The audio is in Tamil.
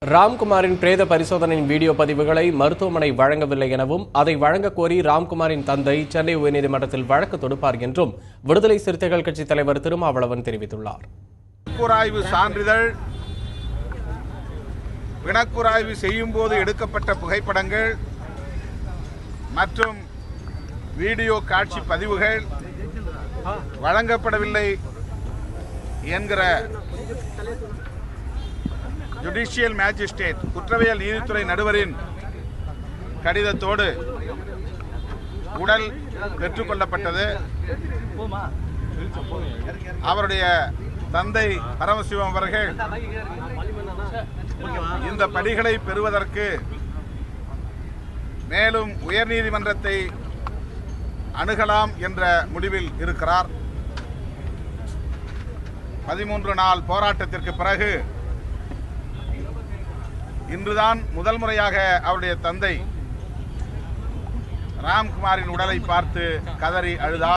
ராம்குமாரின் பிரேத பரிசோதனையின் வீடியோ பதிவுகளை மருத்துவமனை வழங்கவில்லை எனவும் அதை வழங்க கோரி ராம்குமாரின் தந்தை சென்னை உயர்நீதிமன்றத்தில் வழக்கு தொடுப்பார் என்றும் விடுதலை சிறுத்தைகள் கட்சி தலைவர் திருமாவளவன் தெரிவித்துள்ளார். பிணக்குறாய்வு சான்றிதழ், பிணக்குறாய்வு செய்யும் போது எடுக்கப்பட்ட புகைப்படங்கள் மற்றும் வீடியோ காட்சி பதிவுகள் வழங்கப்படவில்லை என்கிற ஜுடிஷியல் மேஜிஸ்ட்ரேட் குற்றவியல் நீதித்துறை நடுவரின் கடிதத்தோடு உடல் பெற்றுக்கொள்ளப்பட்டது. அவருடைய தந்தை பரமசிவம் அவர்கள் இந்த படிகளை பெறுவதற்கு மேலும் உயர்நீதிமன்றத்தை அணுகலாம் என்ற முடிவில் இருக்கிறார். 13 நாள் போராட்டத்திற்கு பிறகு இன்றுதான் முதல் முறையாக அவருடைய தந்தை ராம்குமாரின் உடலை பார்த்து கதறி அழுதார்.